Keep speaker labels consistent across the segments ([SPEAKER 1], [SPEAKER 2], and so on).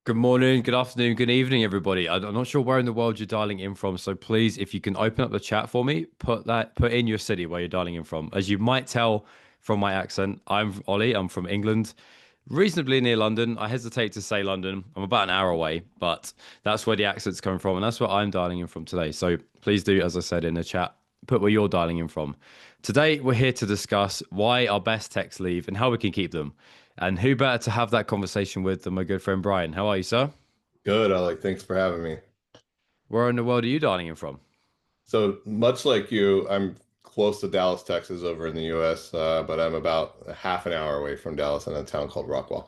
[SPEAKER 1] Good morning, good afternoon, good evening, everybody. I'm not sure where in the world you're dialing in from, so please, if you can open up the chat for me, put in your city where you're dialing in from. As you might tell from my accent, I'm Ollie. I'm from England, reasonably near London. I hesitate to say London. I'm about an hour away, but that's where the accent's coming from, and that's where I'm dialing in from today. So please do, as I said in the chat, put where you're dialing in from. Today, we're here to discuss why our best techs leave and how we can keep them. And who better to have that conversation with than my good friend Brian? How are you, sir?
[SPEAKER 2] Good, Alec. Thanks for having me.
[SPEAKER 1] Where in the world are you dialing in from?
[SPEAKER 2] So much like you, I'm close to Dallas, Texas, over in the U.S., but I'm about a half an hour away from Dallas in a town called Rockwall.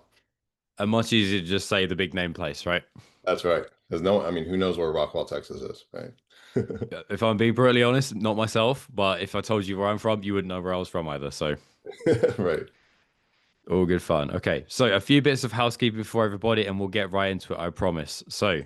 [SPEAKER 1] And much easier to just say the big name place, right?
[SPEAKER 2] That's right. There's no, I mean, who knows where Rockwall, Texas is, right?
[SPEAKER 1] If I'm being brutally honest, not myself, but if I told you where I'm from, you wouldn't know where I was from either. So
[SPEAKER 2] Right.
[SPEAKER 1] all good fun. Okay, so a few bits of housekeeping for everybody, and we'll get right into it, I promise. So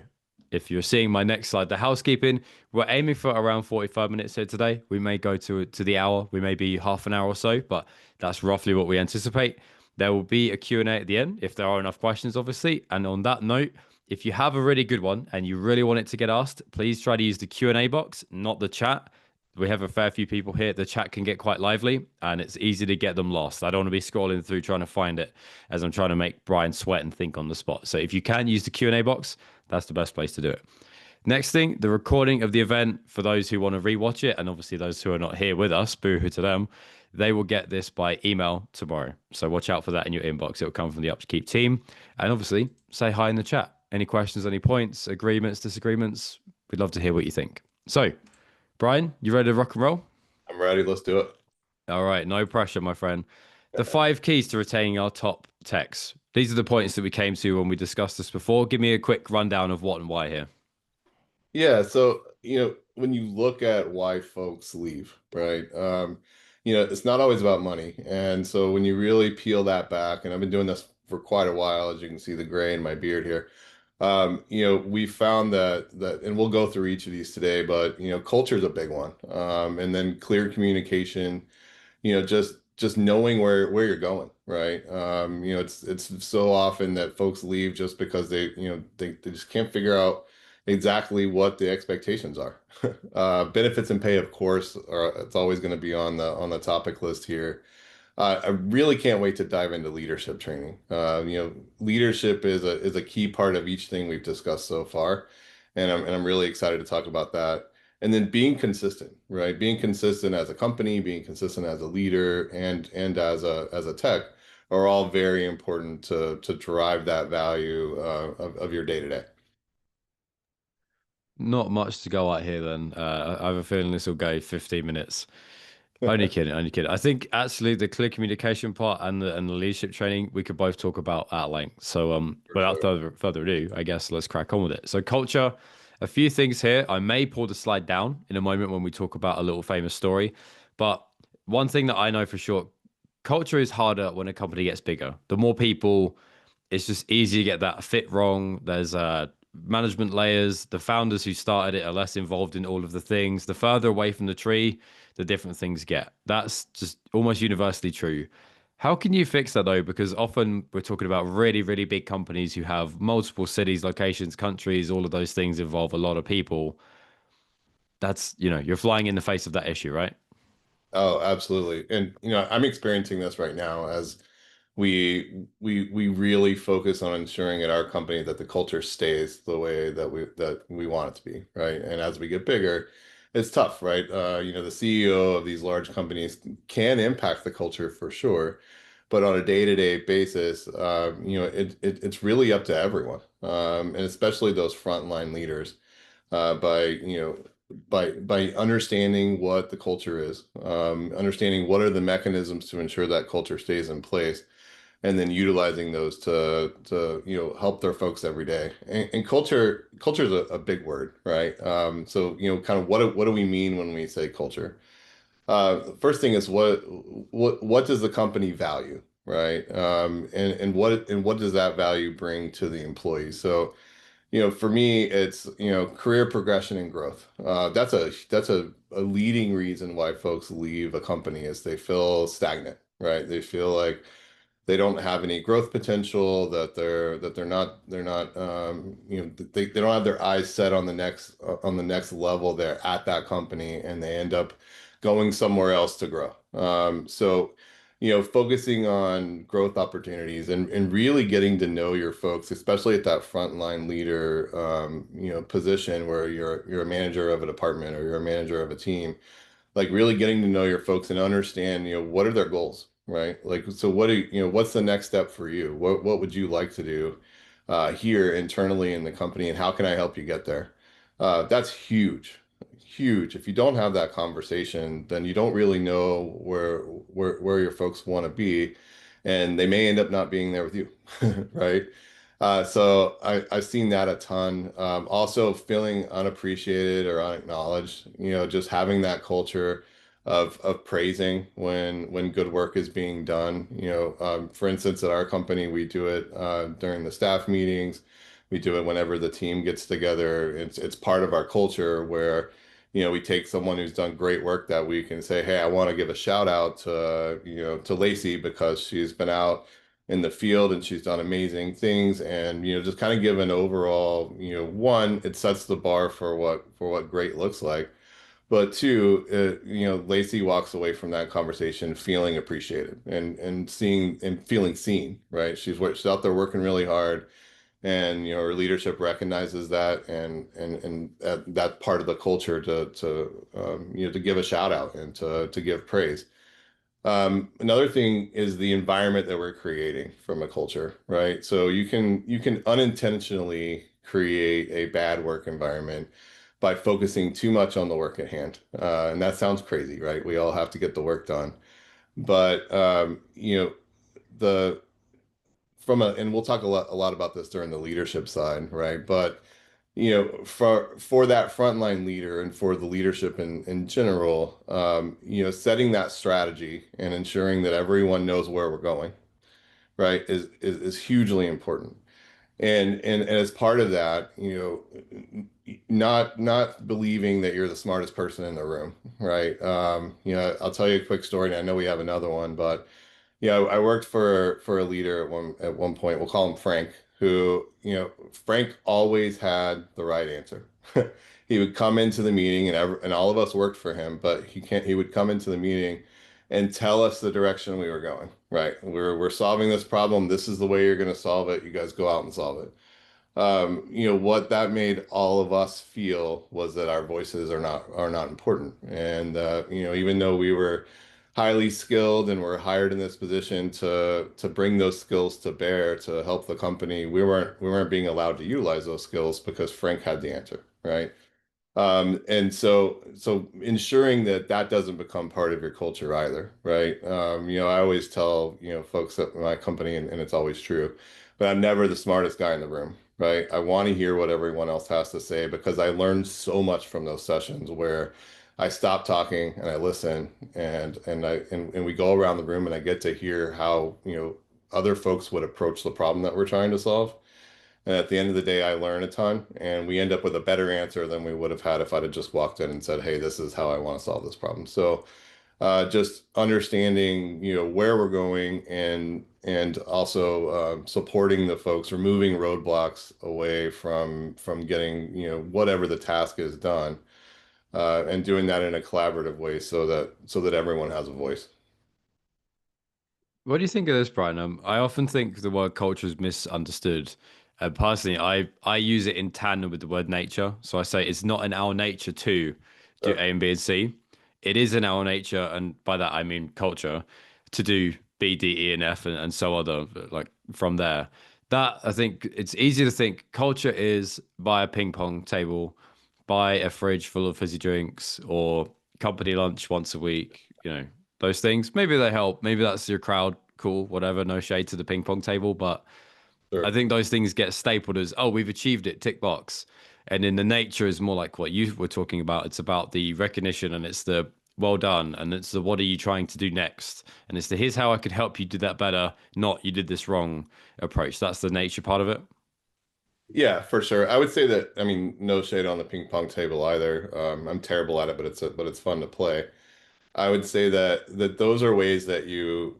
[SPEAKER 1] if you're seeing my next slide, the housekeeping, we're aiming for around 45 minutes here today. We may go to the hour, we may be half an hour or so, but that's roughly what we anticipate. There will be a Q&A at the end if there are enough questions, obviously. And on that note, if you have a really good one and you really want it to get asked, please try to use the Q&A box, not the chat. We have a fair few people here. The chat can get quite lively and it's easy to get them lost. I don't want to be scrolling through trying to find it as I'm trying to make Brian sweat and think on the spot. So if you can use the Q&A box, that's the best place to do it. Next thing, the recording of the event for those who want to rewatch it, and obviously those who are not here with us, boohoo to them, they will get this by email tomorrow. So watch out for that in your inbox. It will come from the UpKeep team. And obviously, say hi in the chat. Any questions, any points, agreements, disagreements? We'd love to hear what you think. So, Brian, you ready to rock and roll?
[SPEAKER 2] I'm ready. Let's do it.
[SPEAKER 1] All right, no pressure, my friend. The five keys to retaining our top techs. These are the points that we came to when we discussed this before. Give me a quick rundown of what and why here.
[SPEAKER 2] Yeah, so when you look at why folks leave, right? It's not always about money. And so when you really peel that back, and I've been doing this for quite a while, as you can see the gray in my beard here. We found that, and we'll go through each of these today, but culture is a big one. And then clear communication, just knowing where you're going, right? It's so often that folks leave just because they just can't figure out exactly what the expectations are. Benefits and pay, of course, it's always going to be on the topic list here. I really can't wait to dive into leadership training. Leadership is a key part of each thing we've discussed so far, and I'm really excited to talk about that. And then being consistent, right? Being consistent as a company, being consistent as a leader, and as a tech are all very important to drive that value of your day to day.
[SPEAKER 1] Not much to go at here then. I have a feeling this will go 15 minutes. Only kidding, only kidding. I think actually the clear communication part and the leadership training we could both talk about at length. So
[SPEAKER 2] For
[SPEAKER 1] without
[SPEAKER 2] sure.
[SPEAKER 1] further ado, I guess let's crack on with it. So culture, a few things here. I may pull the slide down in a moment when we talk about a little famous story, but one thing that I know for sure, culture is harder when a company gets bigger. The more people, it's just easy to get that fit wrong. There's management layers. The founders who started it are less involved in all of the things. The further away from the tree, the different things get. That's just almost universally true. How can you fix that though? Because often we're talking about really, really big companies who have multiple cities, locations, countries, all of those things involve a lot of people. That's, you're flying in the face of that issue, right?
[SPEAKER 2] Oh, absolutely. And I'm experiencing this right now as we really focus on ensuring at our company that the culture stays the way that we want it to be, right? And as we get bigger, it's tough, right? The CEO of these large companies can impact the culture for sure, but on a day-to-day basis, it's really up to everyone, and especially those frontline leaders, by by understanding what the culture is, understanding what are the mechanisms to ensure that culture stays in place, and then utilizing those to help their folks every day. And culture is a big word, right? So kind of what do we mean when we say culture? First thing is what does the company value, right? And what does that value bring to the employees? So for me, it's career progression and growth. That's a leading reason why folks leave a company is they feel stagnant, right? They feel like they don't have any growth potential, that they're not they don't have their eyes set on the next level there at that company, and they end up going somewhere else to grow. So focusing on growth opportunities and really getting to know your folks, especially at that frontline leader position where you're a manager of a department or you're a manager of a team, like really getting to know your folks and understand, what are their goals, right? Like, so what's the next step for you? What would you like to do here internally in the company, and how can I help you get there? That's huge, huge. If you don't have that conversation, then you don't really know where your folks want to be, and they may end up not being there with you, right? So I've seen that a ton. Also feeling unappreciated or unacknowledged, just having that culture of praising when good work is being done. For instance, at our company, we do it during the staff meetings. We do it whenever the team gets together. It's part of our culture where, we take someone who's done great work that week and say, hey, I want to give a shout out to Lacey because she's been out in the field and she's done amazing things, and just kind of give an overall, one, it sets the bar for what great looks like, but two, Lacey walks away from that conversation feeling appreciated and seeing and feeling seen, right? She's out there working really hard, and her leadership recognizes that, and that part of the culture to give a shout out and to give praise. Another thing is the environment that we're creating from a culture, right? So you can unintentionally create a bad work environment by focusing too much on the work at hand. And that sounds crazy, right? We all have to get the work done. But the and we'll talk a lot about this during the leadership side, right? But for that frontline leader and for the leadership in general, setting that strategy and ensuring that everyone knows where we're going, right, is hugely important. And as part of that, not believing that you're the smartest person in the room, right? I'll tell you a quick story, and I know we have another one, but I worked for a leader at one point. We'll call him Frank, who, Frank always had the right answer. He would come into the meeting, and all of us worked for him, but he would come into the meeting and tell us the direction we were going, right? We're solving this problem. This is the way you're going to solve it. You guys go out and solve it. What that made all of us feel was that our voices are not important. And even though we were highly skilled and were hired in this position to bring those skills to bear to help the company, we weren't being allowed to utilize those skills because Frank had the answer, right? And so ensuring that that doesn't become part of your culture either, right? I always tell, folks at my company, and it's always true, but I'm never the smartest guy in the room, right? I want to hear what everyone else has to say because I learned so much from those sessions where I stop talking and I listen, and we go around the room and I get to hear how, other folks would approach the problem that we're trying to solve. And at the end of the day, I learn a ton, and we end up with a better answer than we would have had if I'd have just walked in and said, "Hey, this is how I want to solve this problem." So, just understanding, where we're going, and also supporting the folks, removing roadblocks away from getting, whatever the task is done, and doing that in a collaborative way so that everyone has a voice.
[SPEAKER 1] What do you think of this, Brian? I often think the word culture is misunderstood. Personally, I use it in tandem with the word nature. So I say it's not in our nature to do
[SPEAKER 2] Sure.
[SPEAKER 1] A and B and C. It is in our nature, and by that I mean culture, to do B, D, E, and F, and so other like from there. That I think it's easy to think culture is buy a ping pong table, buy a fridge full of fizzy drinks, or company lunch once a week. Those things. Maybe they help. Maybe that's your crowd. Cool, whatever. No shade to the ping pong table, but I
[SPEAKER 2] Sure.
[SPEAKER 1] think those things get stapled as, oh, we've achieved it, tick box. And then the nature is more like what you were talking about. It's about the recognition, and it's the well done, and it's the what are you trying to do next, and it's the here's how I could help you do that better, not you did this wrong approach. That's the nature part of it.
[SPEAKER 2] Yeah, for sure. I would say that, I mean, no shade on the ping pong table either. I'm terrible at it, but it's fun to play. I would say that those are ways that you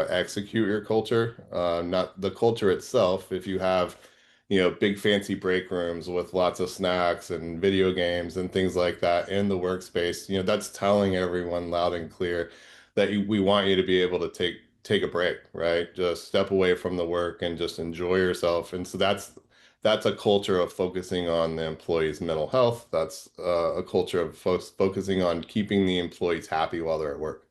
[SPEAKER 2] execute your culture, not the culture itself. If you have, big fancy break rooms with lots of snacks and video games and things like that in the workspace, that's telling everyone loud and clear that we want you to be able to take a break, right? Just step away from the work and just enjoy yourself. And so that's a culture of focusing on the employee's mental health. That's a culture of folks focusing on keeping the employees happy while they're at work.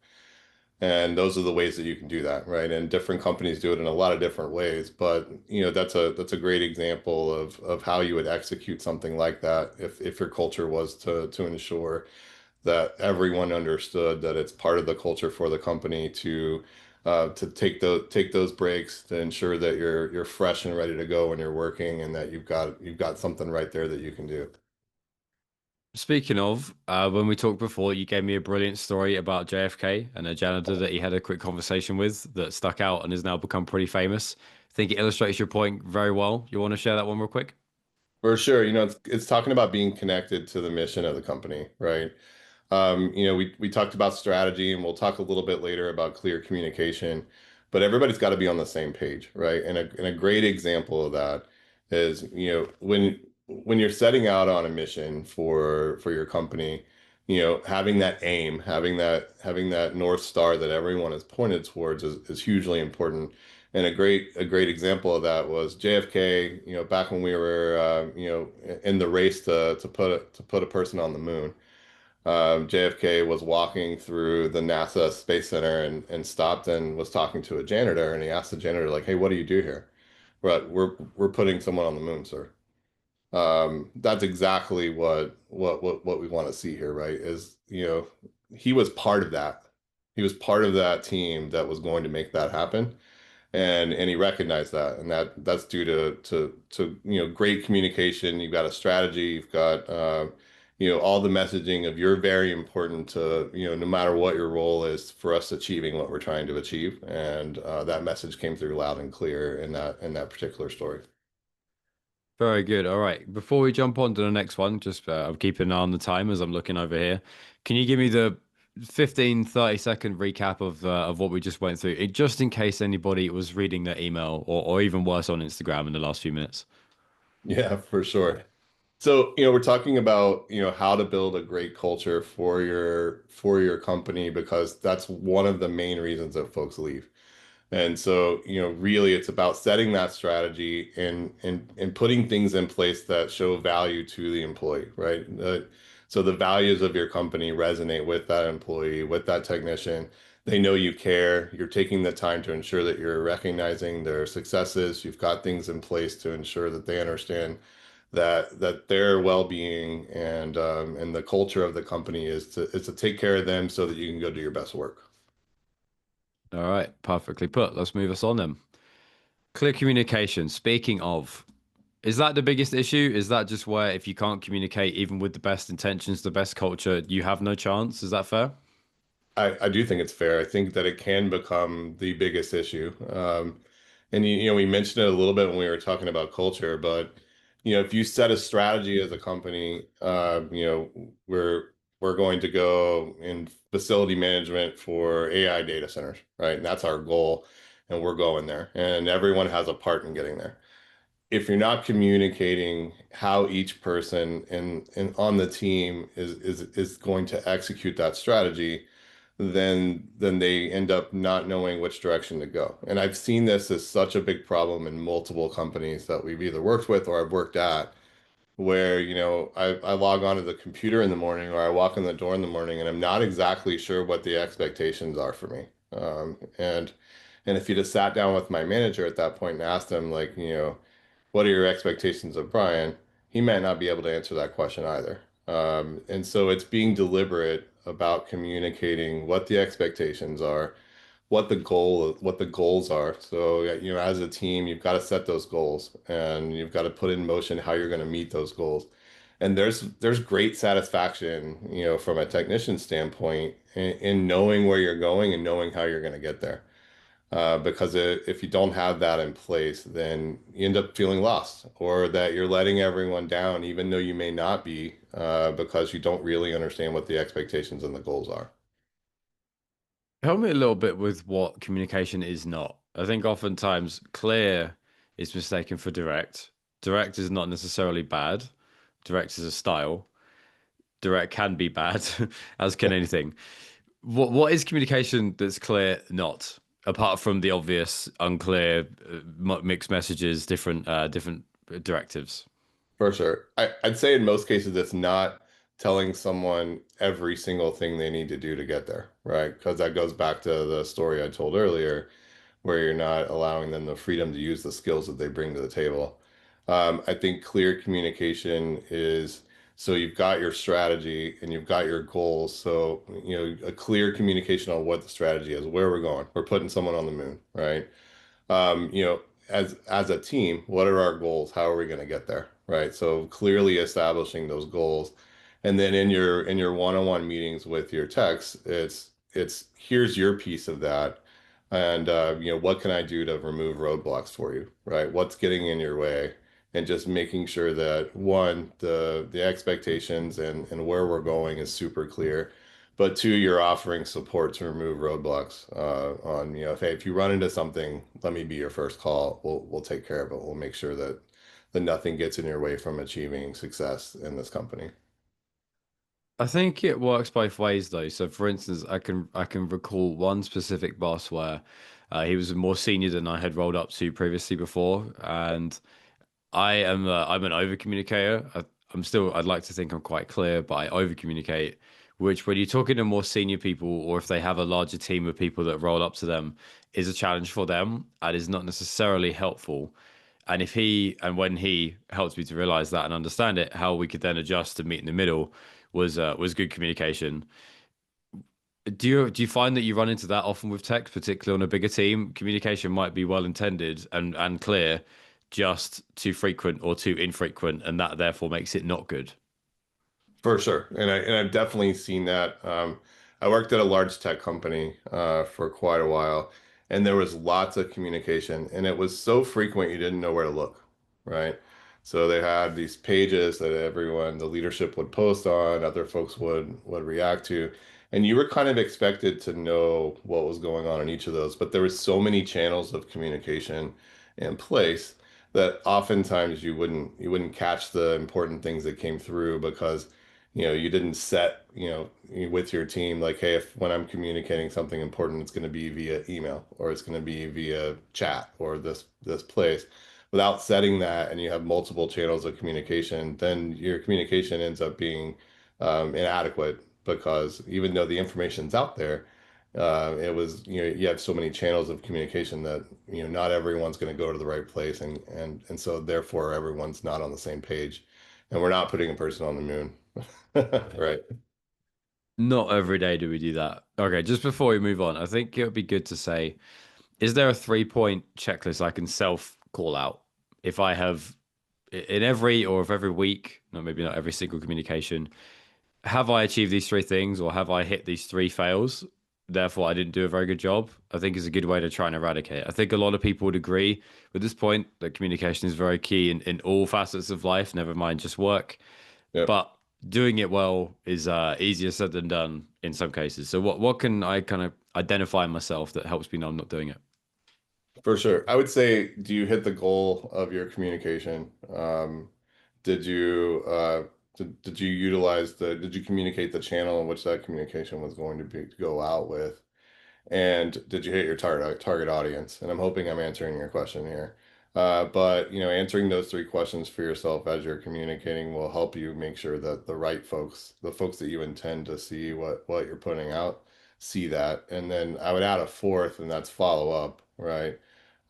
[SPEAKER 2] And those are the ways that you can do that, right? And different companies do it in a lot of different ways, but that's a great example of how you would execute something like that if your culture was to ensure that everyone understood that it's part of the culture for the company to take those breaks to ensure that you're fresh and ready to go when you're working and that you've got something right there that you can do.
[SPEAKER 1] Speaking of, when we talked before, you gave me a brilliant story about JFK and a janitor that he had a quick conversation with that stuck out and has now become pretty famous. I think it illustrates your point very well. You want to share that one real quick?
[SPEAKER 2] For sure, it's talking about being connected to the mission of the company, right? We talked about strategy, and we'll talk a little bit later about clear communication, but everybody's got to be on the same page, right? And a great example of that is, when you're setting out on a mission for your company, having that aim, having that North Star that everyone is pointed towards is hugely important. And a great example of that was JFK, back when we were in the race to put a person on the moon. JFK was walking through the NASA Space Center and stopped and was talking to a janitor, and he asked the janitor, like, "Hey, what do you do here?" We're putting someone on the moon, sir. That's exactly what we want to see here, right? Is, he was part of that. He was part of that team that was going to make that happen, and he recognized that, and that's due to great communication. You've got a strategy, you've got all the messaging of you're very important to, no matter what your role is, for us achieving what we're trying to achieve, and that message came through loud and clear in that particular story.
[SPEAKER 1] Very good. All right. Before we jump on to the next one, just I'm keeping an eye on the time as I'm looking over here. Can you give me the 15, 30-second recap of what we just went through, just in case anybody was reading their email or even worse on Instagram in the last few minutes?
[SPEAKER 2] Yeah, for sure. So, we're talking about, how to build a great culture for your company, because that's one of the main reasons that folks leave. And so, really it's about setting that strategy and putting things in place that show value to the employee, right? So the values of your company resonate with that employee, with that technician. They know you care. You're taking the time to ensure that you're recognizing their successes. You've got things in place to ensure that they understand that their well-being and the culture of the company is to take care of them so that you can go do your best work.
[SPEAKER 1] All right. Perfectly put. Let's move us on then. Clear communication. Speaking of, is that the biggest issue? Is that just where if you can't communicate, even with the best intentions, the best culture, you have no chance? Is that fair?
[SPEAKER 2] I do think it's fair. I think that it can become the biggest issue. And we mentioned it a little bit when we were talking about culture, but if you set a strategy as a company, we're going to go in facility management for AI data centers, right? And that's our goal, and we're going there, and everyone has a part in getting there. If you're not communicating how each person in on the team is going to execute that strategy, then they end up not knowing which direction to go. And I've seen this as such a big problem in multiple companies that we've either worked with or I've worked at, where, I log onto the computer in the morning or I walk in the door in the morning and I'm not exactly sure what the expectations are for me. And if you just sat down with my manager at that point and asked them, like, what are your expectations of Bryan? He might not be able to answer that question either. And so it's being deliberate about communicating what the expectations are, what the goals are. So, as a team, you've got to set those goals and you've got to put in motion how you're going to meet those goals. And there's great satisfaction, from a technician standpoint in knowing where you're going and knowing how you're going to get there. Because if you don't have that in place, then you end up feeling lost, or that you're letting everyone down, even though you may not be, because you don't really understand what the expectations and the goals are.
[SPEAKER 1] Help me a little bit with what communication is not. I think oftentimes clear is mistaken for direct. Direct is not necessarily bad. Direct is a style. Direct can be bad, as can anything. What is communication that's clear not? Apart from the obvious, unclear, mixed messages, different directives.
[SPEAKER 2] For sure. I'd say in most cases, it's not telling someone every single thing they need to do to get there, right? Because that goes back to the story I told earlier, where you're not allowing them the freedom to use the skills that they bring to the table. I think clear communication is so you've got your strategy and you've got your goals. So, a clear communication on what the strategy is, where we're going. We're putting someone on the moon, right? um, you know, as a team, what are our goals? How are we going to get there? Right. So clearly establishing those goals. And then in your one-on-one meetings with your techs, it's here's your piece of that. And what can I do to remove roadblocks for you? Right. What's getting in your way? And just making sure that one, the expectations and where we're going is super clear. But two, you're offering support to remove roadblocks on, hey, if you run into something, let me be your first call. We'll take care of it. We'll make sure that nothing gets in your way from achieving success in this company.
[SPEAKER 1] I think it works both ways though. So for instance, I can recall one specific boss where he was more senior than I had rolled up to previously before, and I'm an over communicator. I'd like to think I'm quite clear, but I over communicate. Which when you're talking to more senior people, or if they have a larger team of people that roll up to them, is a challenge for them and is not necessarily helpful. And if he and when he helped me to realize that and understand it, how we could then adjust to meet in the middle was good communication. Do you find that you run into that often with tech, particularly on a bigger team? Communication might be well intended and clear, just too frequent or too infrequent, and that therefore makes it not good.
[SPEAKER 2] For sure. And I've definitely seen that. I worked at a large tech company for quite a while, and there was lots of communication, and it was so frequent you didn't know where to look, right? So they had these pages that everyone, the leadership would post on, other folks would react to, and you were kind of expected to know what was going on in each of those, but there was so many channels of communication in place that oftentimes you wouldn't catch the important things that came through because you didn't set, with your team, like, hey, if when I'm communicating something important, it's going to be via email or it's going to be via chat or this place. Without setting that and you have multiple channels of communication, then your communication ends up being inadequate because even though the information's out there, it was, you have so many channels of communication that, not everyone's going to go to the right place and so therefore everyone's not on the same page and we're not putting a person on the moon. Right.
[SPEAKER 1] Not every day do we do that. Okay, just before we move on, I think it would be good to say, is there a 3 point checklist I can self call out if I have in every or if every week, no, maybe not every single communication, have I achieved these three things or have I hit these three fails? Therefore, I didn't do a very good job. I think is a good way to try and eradicate. I think a lot of people would agree with this point that communication is very key in all facets of life, never mind just work.
[SPEAKER 2] Yep.
[SPEAKER 1] But doing it well is easier said than done in some cases. So what can I kind of identify in myself that helps me know I'm not doing it?
[SPEAKER 2] For sure. I would say, do you hit the goal of your communication? Did you did you utilize did you communicate the channel in which that communication was going to be to go out with? And did you hit your target audience? And I'm hoping I'm answering your question here. But answering those three questions for yourself as you're communicating will help you make sure that the right folks, the folks that you intend to see what you're putting out, see that. And then I would add a fourth, and that's follow up, right?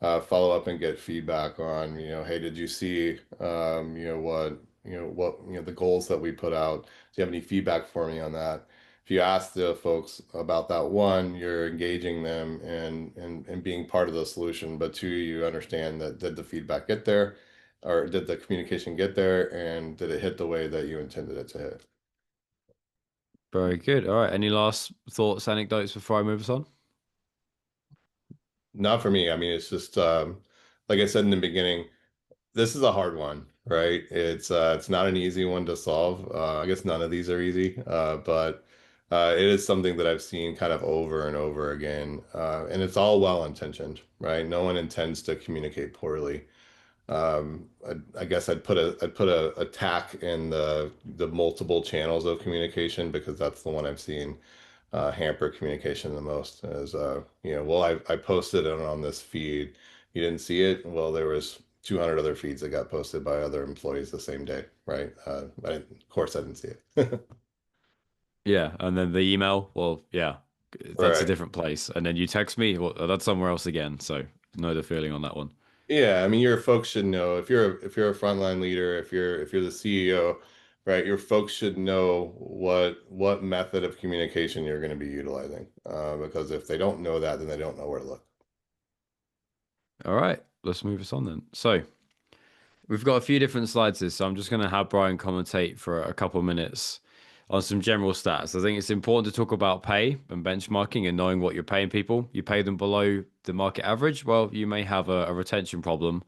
[SPEAKER 2] Follow up and get feedback on, hey, did you see, the goals that we put out? Do you have any feedback for me on that? If you ask the folks about that, one, you're engaging them and being part of the solution, but two, you understand that did the feedback get there, or did the communication get there, and did it hit the way that you intended it to hit?
[SPEAKER 1] Very good. All right. Any last thoughts, anecdotes before I move us on?
[SPEAKER 2] Not for me. I mean, it's just like I said in the beginning, this is a hard one, right? It's not an easy one to solve. I guess none of these are easy, but It is something that I've seen kind of over and over again, and it's all well intentioned, right? No one intends to communicate poorly. I guess I'd put a tack in the multiple channels of communication because that's the one I've seen hamper communication the most. As well, I posted it on this feed. You didn't see it. Well, there was 200 other feeds that got posted by other employees the same day, right? Of course, I didn't see it.
[SPEAKER 1] Yeah, and then the email, well, yeah, that's a
[SPEAKER 2] Right.
[SPEAKER 1] different place. And then you text me, well, that's somewhere else again. So know the feeling on that one.
[SPEAKER 2] Yeah, I mean, your folks should know if you're a frontline leader, if you're the CEO, right? Your folks should know what method of communication you're going to be utilizing, because if they don't know that, then they don't know where to look.
[SPEAKER 1] All right, let's move us on then. So we've got a few different slides here, so I'm just going to have Bryan commentate for a couple of minutes on some general stats. I think it's important to talk about pay and benchmarking and knowing what you're paying people. You pay them below the market average, well, you may have a retention problem.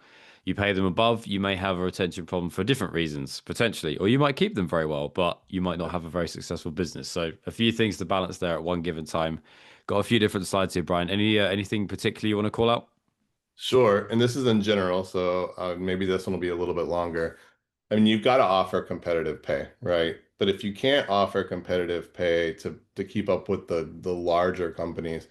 [SPEAKER 1] You pay them above, you may have a retention problem for different reasons, potentially, or you might keep them very well, but you might not have a very successful business. So a few things to balance there at one given time. Got a few different slides here, Bryan. Anything particularly you want to call out?
[SPEAKER 2] Sure, and this is in general, so maybe this one will be a little bit longer. I mean, you've got to offer competitive pay, right? But if you can't offer competitive pay to keep up with the larger companies,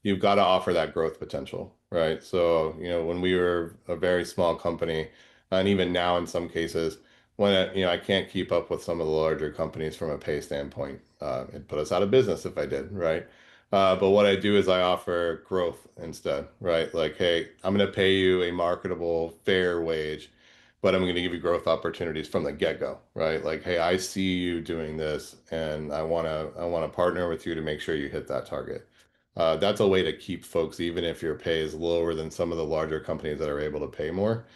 [SPEAKER 2] you've got to offer that growth potential, right? So, when we were a very small company, and even now in some cases, when I can't keep up with some of the larger companies from a pay standpoint, it'd put us out of business if I did, right? But what I do is I offer growth instead, right? Like, hey, I'm going to pay you a marketable, fair wage, but I'm going to give you growth opportunities from the get-go, right? Like, hey, I see you doing this, and I want to partner with you to make sure you hit that target. That's a way to keep folks, even if your pay is lower than some of the larger companies that are able to pay more,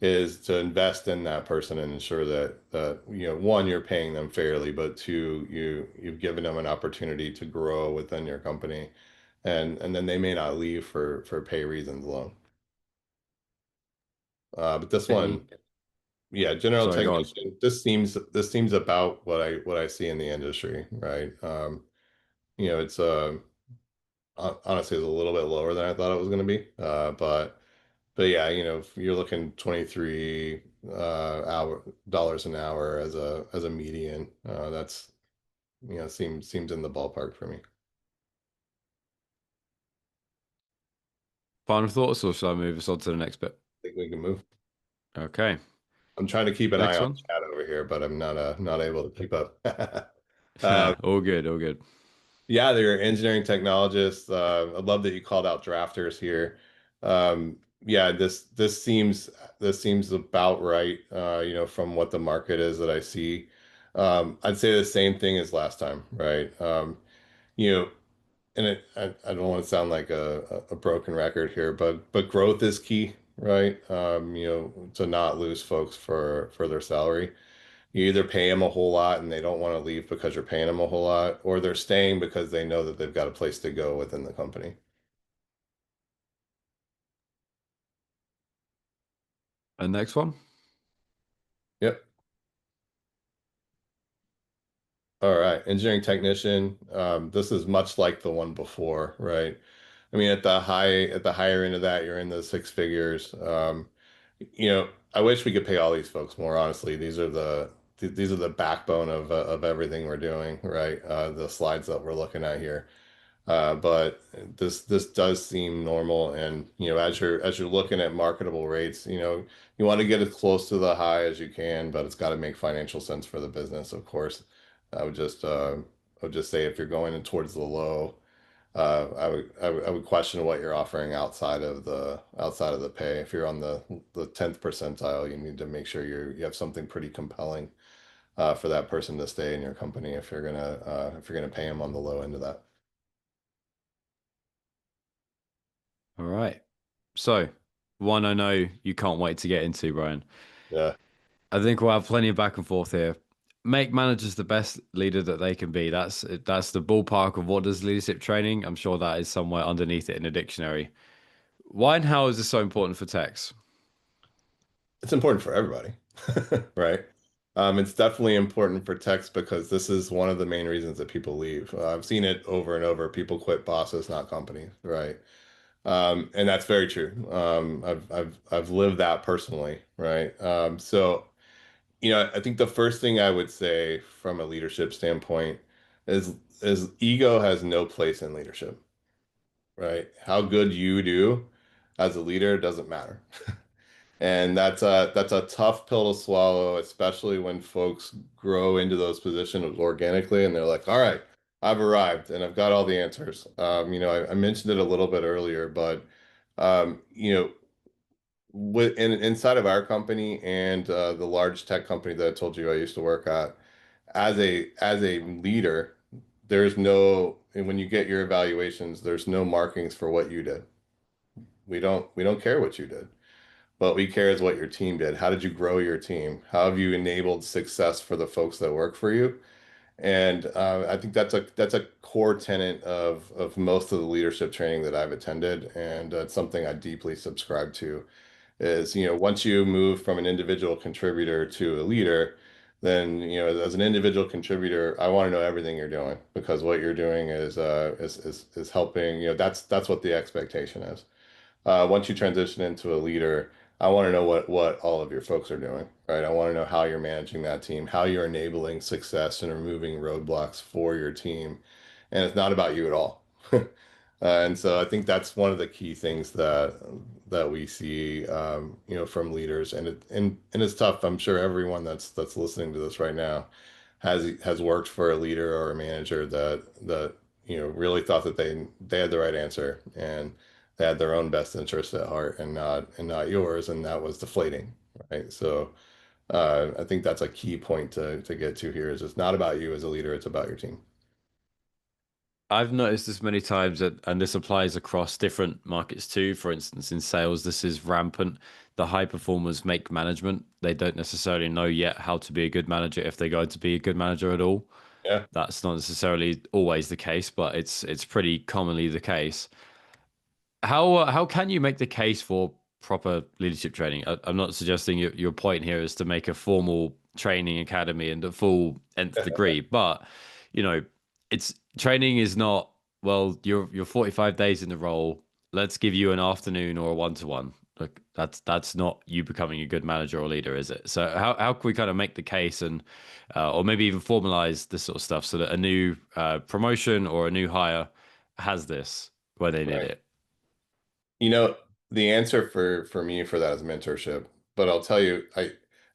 [SPEAKER 2] is to invest in that person and ensure that one, you're paying them fairly, but two, you've given them an opportunity to grow within your company, and then they may not leave for pay reasons alone. But this
[SPEAKER 1] Any?
[SPEAKER 2] one, yeah, general
[SPEAKER 1] Sorry, go on.
[SPEAKER 2] technician. This seems about what I see in the industry, right? It's honestly it's a little bit lower than I thought it was going to be, but yeah, if you're looking 23 hour dollars an hour as a median, that's seems in the ballpark for me. I
[SPEAKER 1] Final thoughts, or shall I move us on to the next bit?
[SPEAKER 2] think we can move.
[SPEAKER 1] Okay.
[SPEAKER 2] I'm trying to keep an eye
[SPEAKER 1] Next
[SPEAKER 2] on
[SPEAKER 1] one.
[SPEAKER 2] chat over here, but I'm not able to keep up. Um,
[SPEAKER 1] All good, all good.
[SPEAKER 2] Yeah, they're engineering technologists. I love that you called out drafters here. Yeah, this seems about right. From what the market is that I see. I'd say the same thing as last time, right? You know, I don't want to sound like a broken record here, but growth is key, right? To not lose folks for their salary. You either pay them a whole lot and they don't want to leave because you're paying them a whole lot, or they're staying because they know that they've got a place to go within the company.
[SPEAKER 1] And next one.
[SPEAKER 2] Yep. All right. Engineering technician. This is much like the one before, right? I mean, at the higher end of that, you're in the six figures. I wish we could pay all these folks more, honestly. These are the backbone of everything we're doing, right? The slides that we're looking at here. But this does seem normal, and as you're looking at marketable rates, you want to get as close to the high as you can, but it's got to make financial sense for the business, of course. I would just say if you're going in towards the low, I would question what you're offering outside of the pay. If you're on the 10th percentile, you need to make sure you have something pretty compelling for that person to stay in your company if you're gonna pay them on the low end of that.
[SPEAKER 1] All right. So, one I know you can't wait to get into, Bryan.
[SPEAKER 2] Yeah.
[SPEAKER 1] I think we'll have plenty of back and forth here. Make managers the best leader that they can be. That's the ballpark of what does leadership training. I'm sure that is somewhere underneath it in a dictionary. Why and how is this so important for techs?
[SPEAKER 2] It's important for everybody, right? It's definitely important for techs because this is one of the main reasons that people leave. I've seen it over and over. People quit bosses, not companies, right? And that's very true. I've lived that personally, right? I think the first thing I would say from a leadership standpoint is ego has no place in leadership, right? How good you do as a leader doesn't matter. And that's a tough pill to swallow, especially when folks grow into those positions organically and they're like, all right, I've arrived and I've got all the answers. I mentioned it a little bit earlier, but um, you know, inside of our company and the large tech company that I told you I used to work at, as a leader, there's no, and when you get your evaluations, there's no markings for what you did. We don't care what you did. What we care is what your team did. How did you grow your team? How have you enabled success for the folks that work for you? And I think that's a core tenet of most of the leadership training that I've attended, and it's something I deeply subscribe to. Is once you move from an individual contributor to a leader, then as an individual contributor, I want to know everything you're doing because what you're doing is helping. That's what the expectation is. Once you transition into a leader, I want to know what all of your folks are doing, right? I want to know how you're managing that team, how you're enabling success and removing roadblocks for your team. And it's not about you at all. And so I think that's one of the key things that we see, from leaders, and it's tough. I'm sure everyone that's listening to this right now has worked for a leader or a manager that really thought that they had the right answer and they had their own best interest at heart and not yours, and that was deflating, right? So I think that's a key point to get to here is it's not about you as a leader, it's about your team.
[SPEAKER 1] I've noticed this many times that, and this applies across different markets too. For instance, in sales, this is rampant. The high performers make management. They don't necessarily know yet how to be a good manager if they're going to be a good manager at all.
[SPEAKER 2] Yeah,
[SPEAKER 1] That's not necessarily always the case, but it's pretty commonly the case. How can you make the case for proper leadership training? I'm not suggesting your point here is to make a formal training academy and a full nth degree, but you know, it's training is not, well, you're 45 days in the role. Let's give you an afternoon or a one-to-one. Like that's not you becoming a good manager or leader, is it? So how can we kind of make the case and or maybe even formalize this sort of stuff so that a new promotion or a new hire has this where they need
[SPEAKER 2] right.
[SPEAKER 1] it?
[SPEAKER 2] You know, the answer for me for that is mentorship. But I'll tell you, I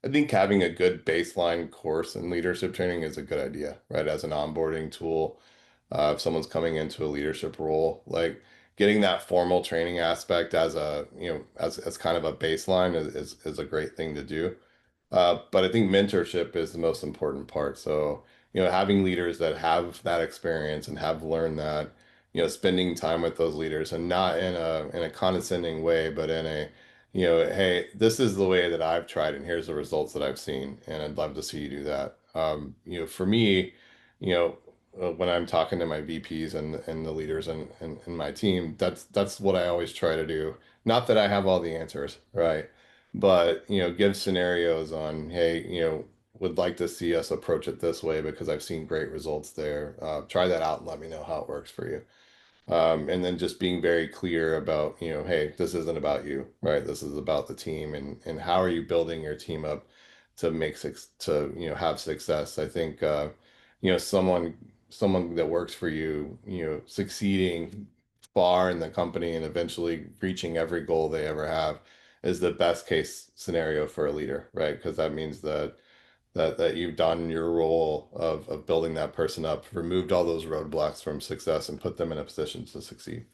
[SPEAKER 2] think having a good baseline course in leadership training is a good idea, right? As an onboarding tool, if someone's coming into a leadership role, like getting that formal training aspect as as kind of a baseline is a great thing to do. But I think mentorship is the most important part. So, having leaders that have that experience and have learned that, spending time with those leaders and not in a condescending way, but in a, hey, this is the way that I've tried and here's the results that I've seen, and I'd love to see you do that. For me, when I'm talking to my VPs and the leaders and my team, that's what I always try to do. Not that I have all the answers, right? But give scenarios on, hey, would like to see us approach it this way because I've seen great results there. Try that out and let me know how it works for you. And then just being very clear about, hey, this isn't about you, right? This is about the team and how are you building your team up to have success. I think someone that works for you, succeeding far in the company and eventually reaching every goal they ever have is the best case scenario for a leader, right? Because that means that you've done your role of building that person up, removed all those roadblocks from success, and put them in a position to succeed.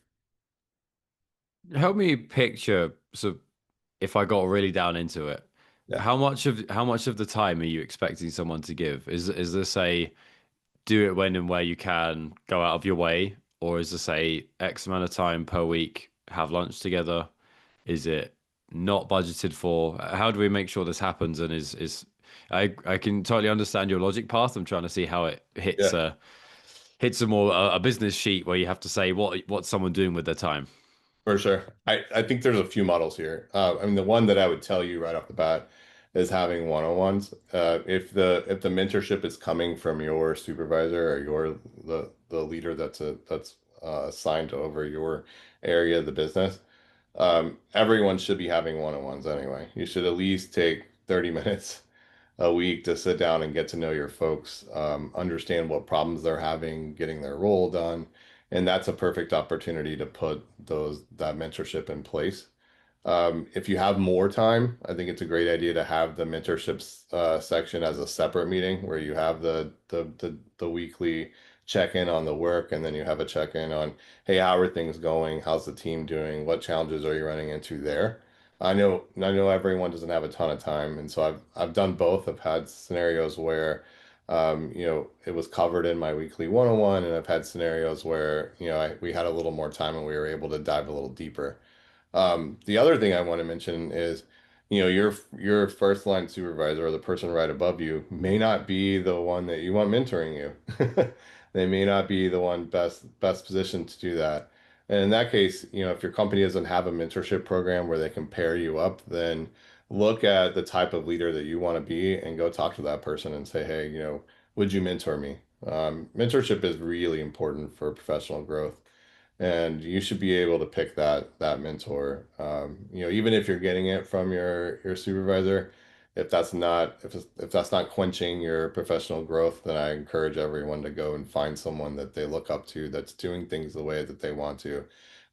[SPEAKER 1] Help me picture. So, if I got really down into it,
[SPEAKER 2] Yeah.
[SPEAKER 1] how much of the time are you expecting someone to give? Is this a do it when and where you can, go out of your way, or is this a X amount of time per week, have lunch together? Is it not budgeted for? How do we make sure this happens? And is I can totally understand your logic path. I'm trying to see how it hits
[SPEAKER 2] Yeah,
[SPEAKER 1] a more a business sheet where you have to say what's someone doing with their time.
[SPEAKER 2] for sure. I think there's a few models here. I mean, the one that I would tell you right off the bat is having one-on-ones. If the mentorship is coming from your supervisor or the leader that's assigned over your area of the business, everyone should be having one-on-ones anyway. You should at least take 30 minutes a week to sit down and get to know your folks, understand what problems they're having, getting their role done, and that's a perfect opportunity to put that mentorship in place. If you have more time, I think it's a great idea to have the mentorships section as a separate meeting where you have the weekly check-in on the work, and then you have a check-in on, hey, how are things going? How's the team doing? What challenges are you running into there? I know everyone doesn't have a ton of time, and so I've done both. I've had scenarios where it was covered in my weekly one-on-one, and I've had scenarios where, we had a little more time and we were able to dive a little deeper. The other thing I want to mention is, your first line supervisor or the person right above you may not be the one that you want mentoring you. They may not be the one best positioned to do that. And in that case, if your company doesn't have a mentorship program where they can pair you up, then look at the type of leader that you want to be and go talk to that person and say, hey, would you mentor me? Mentorship is really important for professional growth, and you should be able to pick that mentor. Even if you're getting it from your supervisor, if that's not quenching your professional growth, then I encourage everyone to go and find someone that they look up to that's doing things the way that they want to,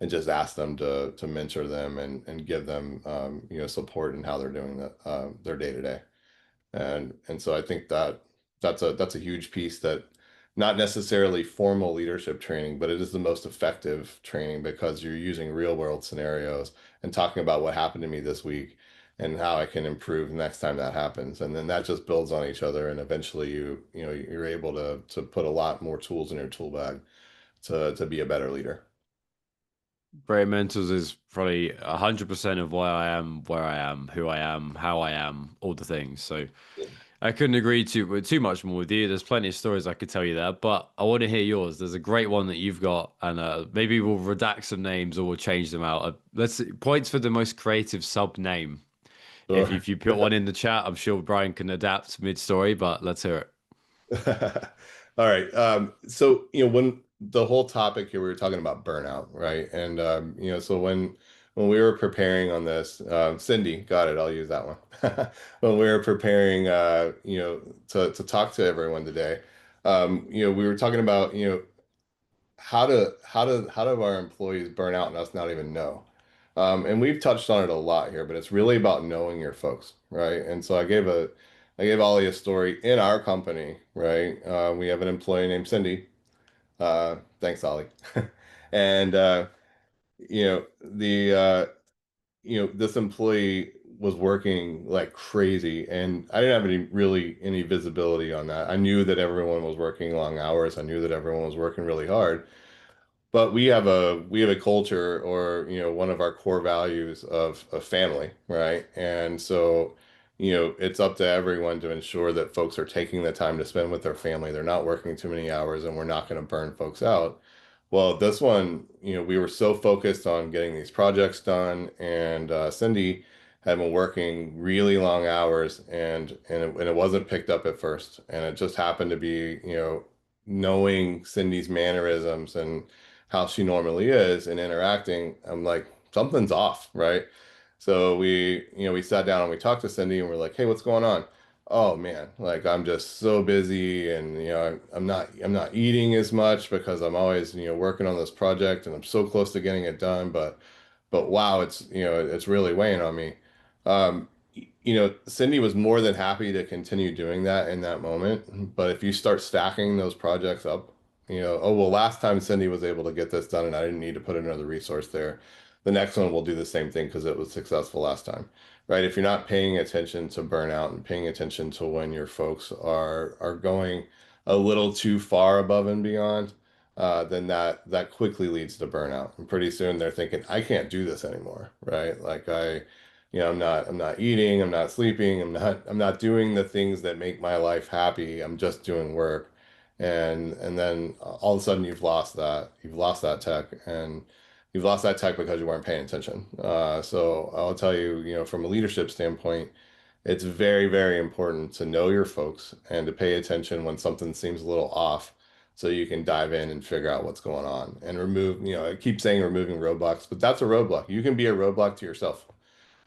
[SPEAKER 2] and just ask them to mentor them and give them support in how they're doing their day to day. And so I think that's a huge piece, that not necessarily formal leadership training, but it is the most effective training because you're using real world scenarios and talking about what happened to me this week and how I can improve next time that happens. And then that just builds on each other, and eventually you're able to put a lot more tools in your tool bag to be a better leader.
[SPEAKER 1] Bryan Mentors is probably 100% of why I am where I am, who I am, how I am, all the things. So I couldn't agree too much more with you. There's plenty of stories I could tell you there, but I want to hear yours. There's a great one that you've got, and maybe we'll redact some names or we'll change them out. Let's see, points for the most creative sub name.
[SPEAKER 2] Sure.
[SPEAKER 1] If you put one in the chat, I'm sure Bryan can adapt mid story, but let's hear it.
[SPEAKER 2] All right. So, when the whole topic here, we were talking about burnout, right? And so when we were preparing on this, Cindy, got it. I'll use that one. When we were preparing, to talk to everyone today, we were talking about, how do our employees burn out and us not even know? And we've touched on it a lot here, but it's really about knowing your folks, right? And so I gave Ollie a story in our company, right? We have an employee named Cindy. Thanks, Ollie. And this employee was working like crazy, and I didn't have any visibility on that. I knew that everyone was working long hours. I knew that everyone was working really hard. But we have a culture, or one of our core values of family, right? And so, it's up to everyone to ensure that folks are taking the time to spend with their family. They're not working too many hours, and we're not going to burn folks out. Well, this one, we were so focused on getting these projects done, and Cindy had been working really long hours, and it wasn't picked up at first, and it just happened to be, knowing Cindy's mannerisms and how she normally is and interacting, I'm like, something's off, right? So we sat down and we talked to Cindy, and we're like, hey, what's going on? Oh man, like I'm just so busy, and I'm not eating as much because I'm always, working on this project, and I'm so close to getting it done, but wow, it's really weighing on me. Cindy was more than happy to continue doing that in that moment. But if you start stacking those projects up, oh, well, last time Cindy was able to get this done and I didn't need to put another resource there. The next one will do the same thing because it was successful last time, right? If you're not paying attention to burnout and paying attention to when your folks are going a little too far above and beyond, then that quickly leads to burnout. And pretty soon they're thinking, I can't do this anymore, right? Like I'm not eating, I'm not sleeping, I'm not doing the things that make my life happy. I'm just doing work. And then all of a sudden you've lost that tech, and you've lost that tech because you weren't paying attention. So I'll tell you, from a leadership standpoint, it's very, very important to know your folks and to pay attention when something seems a little off so you can dive in and figure out what's going on and remove, I keep saying removing roadblocks, but that's a roadblock. You can be a roadblock to yourself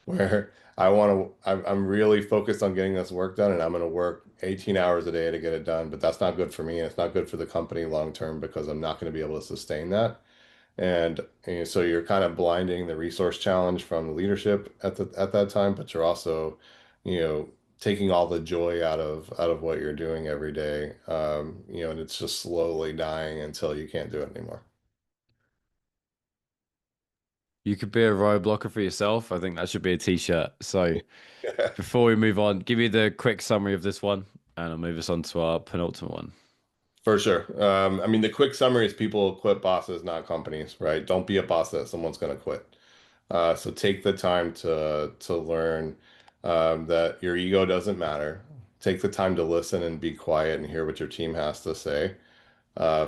[SPEAKER 2] where I'm really focused on getting this work done and I'm going to work 18 hours a day to get it done, but that's not good for me and it's not good for the company long term because I'm not going to be able to sustain that. And so you're kind of blinding the resource challenge from the leadership at that time, but you're also, you know, taking all the joy out of what you're doing every day. And it's just slowly dying until you can't do it anymore.
[SPEAKER 1] You could be a roadblocker for yourself. I think that should be a t-shirt. So before we move on, give you the quick summary of this one, and I'll move us on to our penultimate one.
[SPEAKER 2] For sure. I mean, the quick summary is people quit bosses, not companies, right? Don't be a boss that someone's going to quit. So take the time to learn that your ego doesn't matter. Take the time to listen and be quiet and hear what your team has to say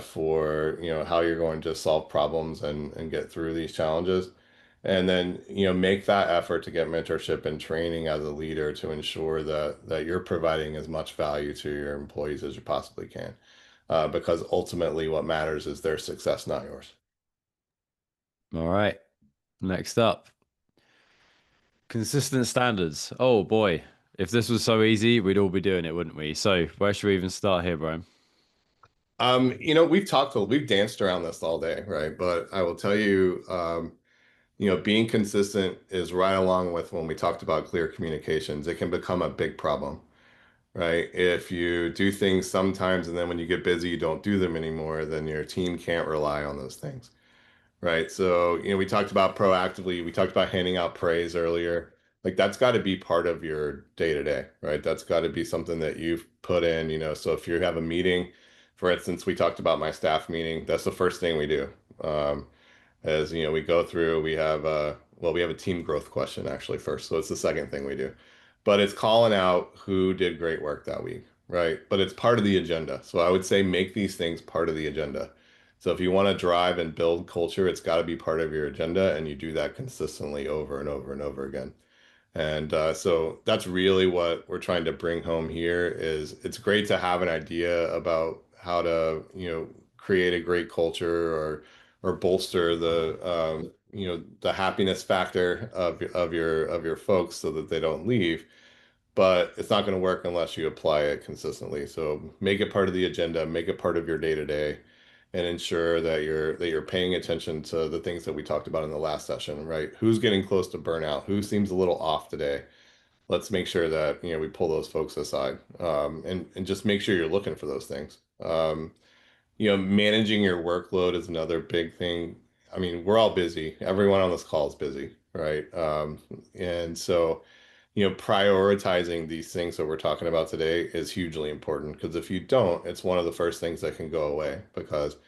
[SPEAKER 2] for how you're going to solve problems and get through these challenges. And then make that effort to get mentorship and training as a leader to ensure that you're providing as much value to your employees as you possibly can. Because ultimately what matters is their success, not yours.
[SPEAKER 1] All right. Next up, consistent standards. Oh boy. If this was so easy, we'd all be doing it, wouldn't we? So where should we even start here, Brian?
[SPEAKER 2] We've danced around this all day, right? But I will tell you, being consistent is right along with when we talked about clear communications. It can become a big problem, right? If you do things sometimes and then when you get busy, you don't do them anymore, then your team can't rely on those things. Right. So, we talked about proactively, we talked about handing out praise earlier. Like that's got to be part of your day to day, right? That's got to be something that you've put in. So if you have a meeting, for instance, we talked about my staff meeting, that's the first thing we do. As we go through, we have a team growth question actually first. So it's the second thing we do. But it's calling out who did great work that week, right? But it's part of the agenda. So I would say make these things part of the agenda. So if you want to drive and build culture, it's got to be part of your agenda, and you do that consistently over and over and over again. And so that's really what we're trying to bring home here is it's great to have an idea about how to, create a great culture or bolster the happiness factor of your folks so that they don't leave. But it's not going to work unless you apply it consistently. So make it part of the agenda, make it part of your day to day, and ensure that you're paying attention to the things that we talked about in the last session, right? Who's getting close to burnout? Who seems a little off today? Let's make sure that we pull those folks aside, and just make sure you're looking for those things. Managing your workload is another big thing. I mean, we're all busy. Everyone on this call is busy, right? And so prioritizing these things that we're talking about today is hugely important because if you don't, it's one of the first things that can go away because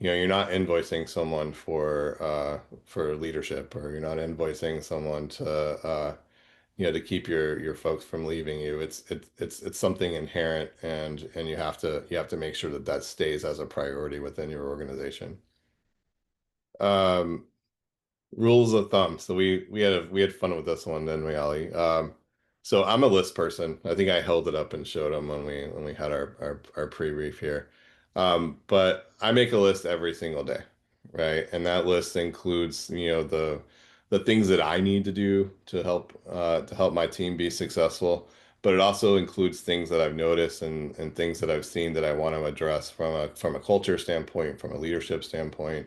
[SPEAKER 2] you're not invoicing someone for leadership, or you're not invoicing someone to keep your folks from leaving you. It's something inherent, and you have to make sure that that stays as a priority within your organization. Um, Rules of thumb. So we had fun with this one, didn't we, Ali? So I'm a list person. I think I held it up and showed them when we had our pre-brief here. But I make a list every single day, right? And that list includes, the things that I need to do to help my team be successful. But it also includes things that I've noticed and things that I've seen that I want to address from a culture standpoint, from a leadership standpoint,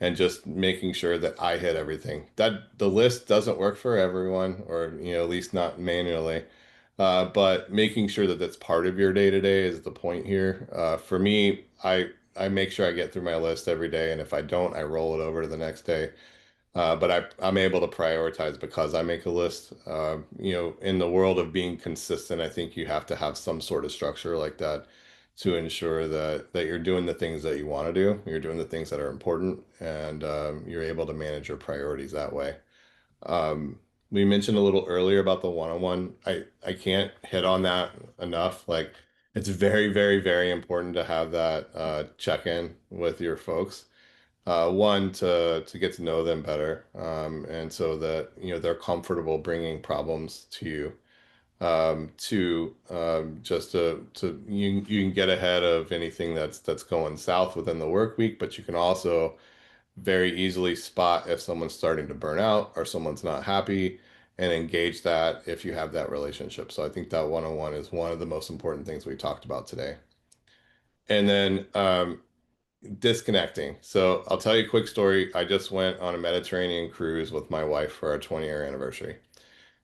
[SPEAKER 2] and just making sure that I hit everything. That the list doesn't work for everyone, or at least not manually. But making sure that that's part of your day to day is the point here. For me, I make sure I get through my list every day, and if I don't, I roll it over to the next day. But I'm able to prioritize because I make a list. In the world of being consistent, I think you have to have some sort of structure like that to ensure that you're doing the things that you want to do, you're doing the things that are important, and you're able to manage your priorities that way. We mentioned a little earlier about the one-on-one. I can't hit on that enough. Like it's very, very, very important to have that check-in with your folks. One to get to know them better, and so that they're comfortable bringing problems to you. just to you can get ahead of anything that's going south within the work week, but you can also very easily spot if someone's starting to burn out or someone's not happy and engage that if you have that relationship. So I think that one-on-one is one of the most important things we talked about today. And then disconnecting. So I'll tell you a quick story. I just went on a Mediterranean cruise with my wife for our 20-year anniversary.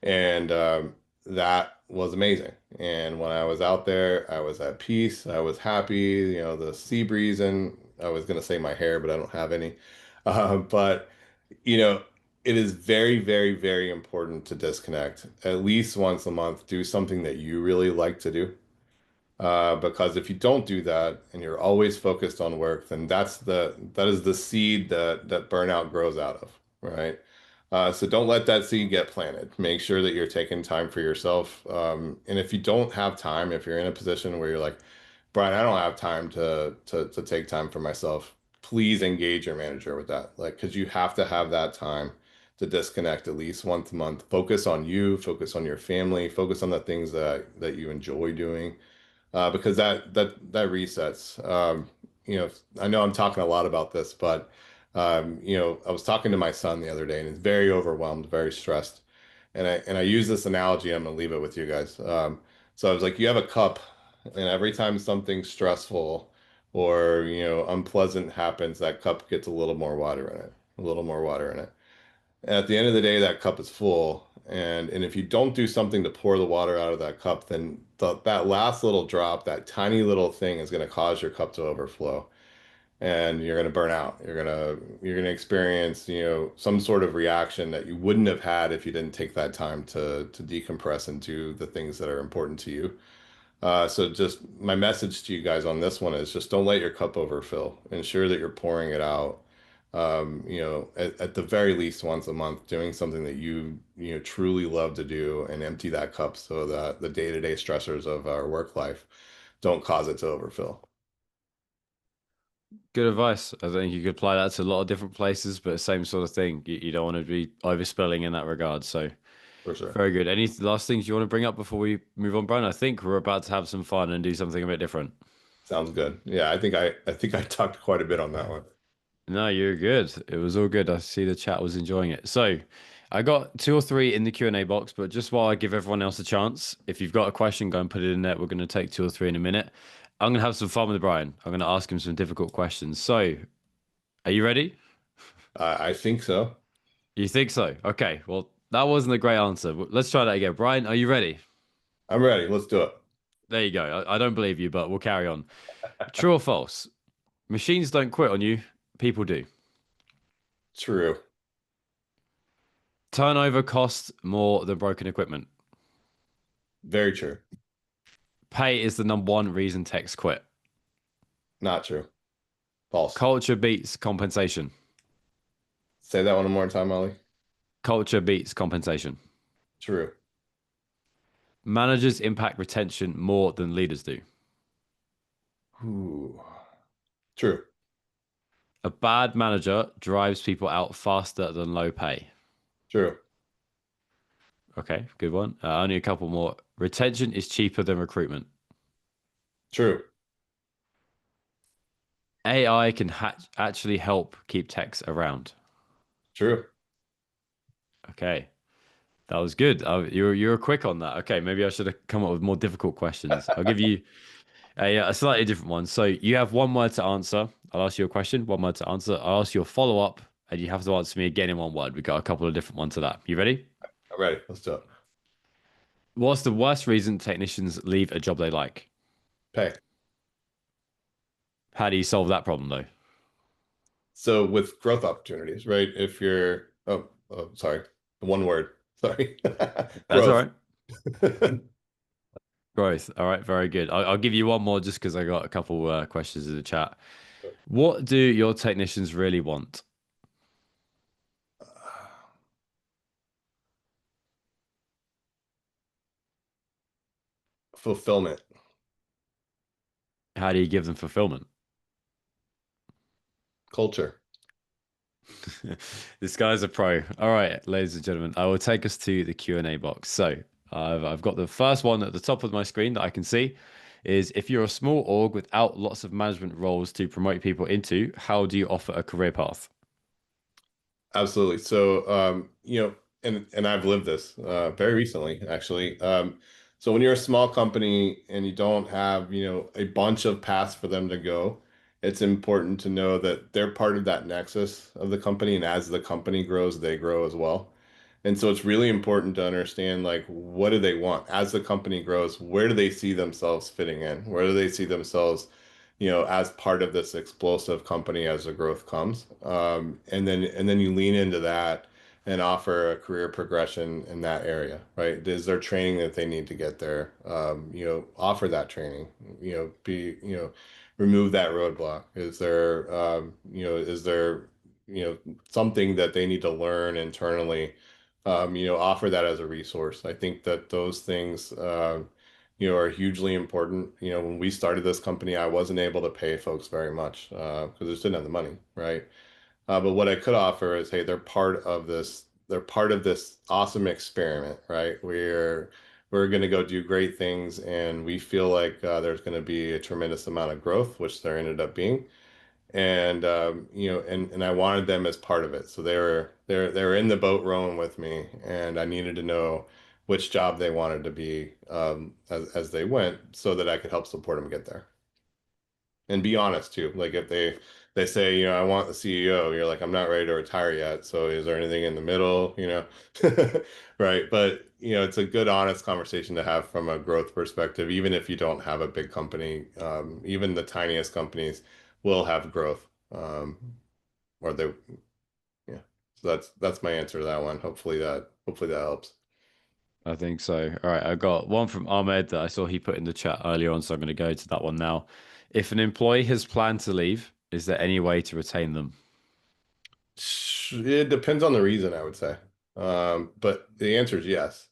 [SPEAKER 2] And that was amazing. And when I was out there, I was at peace. I was happy, the sea breeze, and I was going to say my hair, but I don't have any. But, you know, it is very, very, very important to disconnect at least once a month. Do something that you really like to do. Because if you don't do that and you're always focused on work, then that is the seed that burnout grows out of, right? So don't let that seed get planted. Make sure that you're taking time for yourself. And if you don't have time, if you're in a position where you're like, Bryan, I don't have time to take time for myself, please engage your manager with that. Like, because you have to have that time to disconnect at least once a month. Focus on you, focus on your family, focus on the things that you enjoy doing because that resets. I know I'm talking a lot about this, but I was talking to my son the other day, and he's very overwhelmed, very stressed, and I use this analogy. I'm gonna leave it with you guys. So I was like, you have a cup, and every time something stressful or unpleasant happens, that cup gets a little more water in it, a little more water in it. And at the end of the day, that cup is full. And if you don't do something to pour the water out of that cup, then that last little drop, that tiny little thing is going to cause your cup to overflow. And you're going to burn out. You're going to experience, some sort of reaction that you wouldn't have had if you didn't take that time to decompress and do the things that are important to you. So just my message to you guys on this one is just don't let your cup overfill. Ensure that you're pouring it out. At the very least once a month, doing something that you truly love to do and empty that cup so that the day-to-day stressors of our work life don't cause it to overfill.
[SPEAKER 1] Good advice. I think you could apply that to a lot of different places, but same sort of thing. You don't want to be overspilling in that regard. So
[SPEAKER 2] For sure.
[SPEAKER 1] very good. Any last things you want to bring up before we move on, Brian? I think we're about to have some fun and do something a bit different.
[SPEAKER 2] Sounds good. Yeah, I think I talked quite a bit on that one.
[SPEAKER 1] No, you're good. It was all good. I see the chat was enjoying it. So I got two or three in the Q&A box, but just while I give everyone else a chance, if you've got a question, go and put it in there. We're going to take two or three in a minute. I'm going to have some fun with Brian. I'm going to ask him some difficult questions. So are you ready?
[SPEAKER 2] I think so.
[SPEAKER 1] You think so? Okay. Well, that wasn't a great answer. Let's try that again. Brian, are you ready?
[SPEAKER 2] I'm ready. Let's do it.
[SPEAKER 1] There you go. I don't believe you, but we'll carry on. True or false? Machines don't quit on you. People do.
[SPEAKER 2] True.
[SPEAKER 1] Turnover costs more than broken equipment.
[SPEAKER 2] Very true.
[SPEAKER 1] Pay is the number one reason techs quit.
[SPEAKER 2] Not true. False.
[SPEAKER 1] Culture beats compensation.
[SPEAKER 2] Say that one more time, Ollie.
[SPEAKER 1] Culture beats compensation.
[SPEAKER 2] True.
[SPEAKER 1] Managers impact retention more than leaders do.
[SPEAKER 2] Ooh. True.
[SPEAKER 1] A bad manager drives people out faster than low pay.
[SPEAKER 2] True.
[SPEAKER 1] Okay, good one. Only a couple more. Retention is cheaper than recruitment.
[SPEAKER 2] True.
[SPEAKER 1] AI can actually help keep techs around.
[SPEAKER 2] True.
[SPEAKER 1] Okay, that was good. You were quick on that. Okay, maybe I should have come up with more difficult questions. I'll give you a slightly different one. So you have one word to answer. I'll ask you a question, one word to answer. I'll ask you a follow up, and you have to answer me again in one word. We got a couple of different ones to that. You ready?
[SPEAKER 2] I'm ready. Let's do it.
[SPEAKER 1] What's the worst reason technicians leave a job they like?
[SPEAKER 2] Pay.
[SPEAKER 1] How do you solve that problem though?
[SPEAKER 2] So with growth opportunities, right? If you're, sorry, one word. Sorry.
[SPEAKER 1] That's all
[SPEAKER 2] Growth.
[SPEAKER 1] right. Growth. All right, very good. I'll give you one more just because I got a couple questions in the chat. What do your technicians really want?
[SPEAKER 2] Fulfillment.
[SPEAKER 1] How do you give them fulfillment?
[SPEAKER 2] Culture.
[SPEAKER 1] This guy's a pro. All right, ladies and gentlemen, I will take us to the Q&A box. So I've got the first one at the top of my screen that I can see is if you're a small org without lots of management roles to promote people into, how do you offer a career path?
[SPEAKER 2] Absolutely. So, and I've lived this very recently, actually. So when you're a small company and you don't have, a bunch of paths for them to go, it's important to know that they're part of that nexus of the company, and as the company grows, they grow as well. And so it's really important to understand, like, what do they want as the company grows? Where do they see themselves fitting in? Where do they see themselves, as part of this explosive company as the growth comes? And then you lean into that and offer a career progression in that area, right? Is there training that they need to get there? Offer that training, remove that roadblock. Is there something that they need to learn internally? Offer that as a resource. I think that those things, are hugely important. When we started this company, I wasn't able to pay folks very much because I just didn't have the money, right? But what I could offer is, hey, they're part of this. They're part of this awesome experiment, right? We're going to go do great things, and we feel like there's going to be a tremendous amount of growth, which there ended up being. And I wanted them as part of it. So they were in the boat rowing with me, and I needed to know which job they wanted to be as they went, so that I could help support them get there. And be honest too. Like if they say, I want the CEO, you're like, I'm not ready to retire yet. So is there anything in the middle, Right. But it's a good, honest conversation to have from a growth perspective, even if you don't have a big company. Even the tiniest companies will have growth. Or they, yeah. So that's my answer to that one. Hopefully that helps.
[SPEAKER 1] I think so. All right, I got one from Ahmed that I saw he put in the chat earlier on, so I'm going to go to that one now. If an employee has planned to leave, is there any way to retain them?
[SPEAKER 2] It depends on the reason, I would say. But the answer is yes.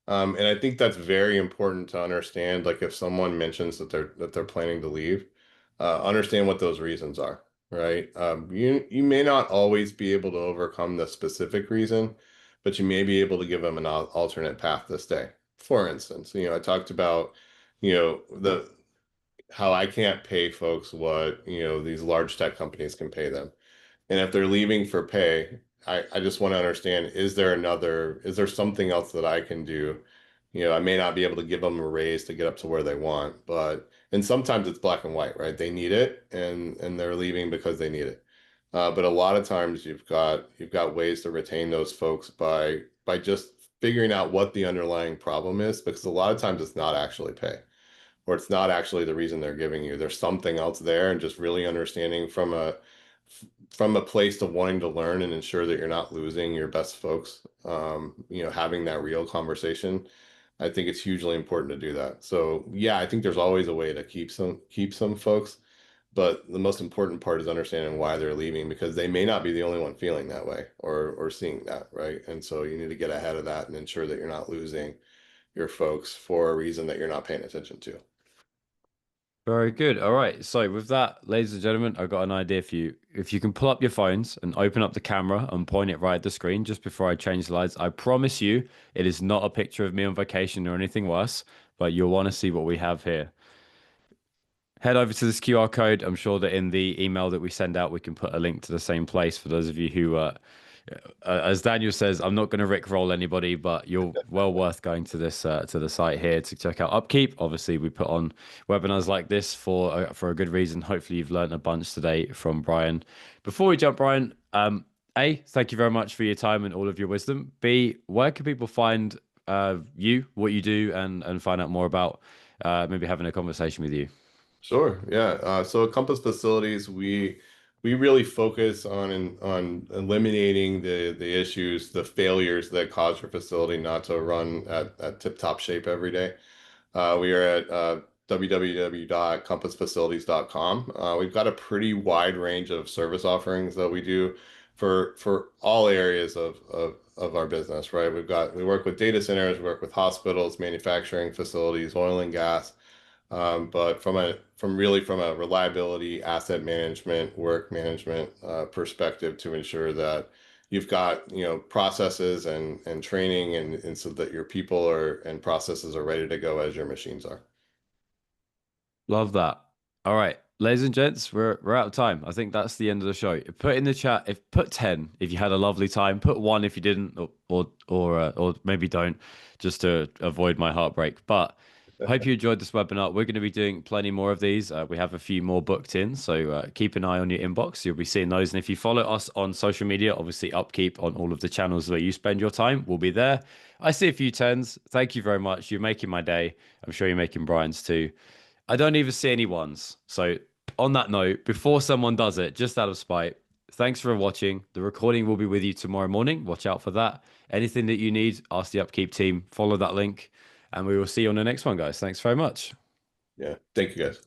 [SPEAKER 2] And I think that's very important to understand. Like if someone mentions that they're planning to leave, understand what those reasons are, right? You may not always be able to overcome the specific reason, but you may be able to give them an alternate path to stay. For instance, I talked about, the how I can't pay folks what, these large tech companies can pay them. And if they're leaving for pay, I just want to understand, is there something else that I can do? I may not be able to give them a raise to get up to where they want, and sometimes it's black and white, right? They need it and they're leaving because they need it. But a lot of times you've got ways to retain those folks by just figuring out what the underlying problem is, because a lot of times it's not actually pay, or it's not actually the reason they're giving you. There's something else there, and just really understanding from a place of wanting to learn and ensure that you're not losing your best folks. Having that real conversation, I think it's hugely important to do that. So yeah, I think there's always a way to keep some folks, but the most important part is understanding why they're leaving, because they may not be the only one feeling that way or seeing that, right? And so you need to get ahead of that and ensure that you're not losing your folks for a reason that you're not paying attention to.
[SPEAKER 1] Very good. All right. So with that, ladies and gentlemen, I've got an idea for you. If you can pull up your phones and open up the camera and point it right at the screen just before I change slides, I promise you it is not a picture of me on vacation or anything worse, but you'll want to see what we have here. Head over to this QR code. I'm sure that in the email that we send out, we can put a link to the same place for those of you who, as Daniel says, I'm not going to rickroll anybody, but you're well worth going to the site here to check out UpKeep. Obviously, we put on webinars like this for a good reason. Hopefully, you've learned a bunch today from Bryan. Before we jump, Bryan, A, thank you very much for your time and all of your wisdom. B, where can people find you, what you do, and find out more about maybe having a conversation with you?
[SPEAKER 2] Sure. Yeah. So at Compass Facilities, we really focus on eliminating the issues, the failures that cause your facility not to run at tip-top shape every day. We are at www.compassfacilities.com. We've got a pretty wide range of service offerings that we do for all areas of our business, right? We work with data centers, we work with hospitals, manufacturing facilities, oil and gas. But from a reliability, asset management, work management perspective, to ensure that you've got, processes and training and so that your people are and processes are ready to go as your machines are.
[SPEAKER 1] Love that. All right, ladies and gents, we're out of time. I think that's the end of the show. Put in the chat if put 10 if you had a lovely time. Put one if you didn't, or maybe don't, just to avoid my heartbreak. But hope you enjoyed this webinar. We're going to be doing plenty more of these. We have a few more booked in, so keep an eye on your inbox. You'll be seeing those. And if you follow us on social media, obviously UpKeep on all of the channels where you spend your time, we'll be there. I see a few tens. Thank you very much. You're making my day. I'm sure you're making Brian's too. I don't even see any ones. So, on that note, before someone does it, just out of spite, thanks for watching. The recording will be with you tomorrow morning. Watch out for that. Anything that you need, ask the UpKeep team. Follow that link, and we will see you on the next one, guys. Thanks very much.
[SPEAKER 2] Yeah. Thank you guys.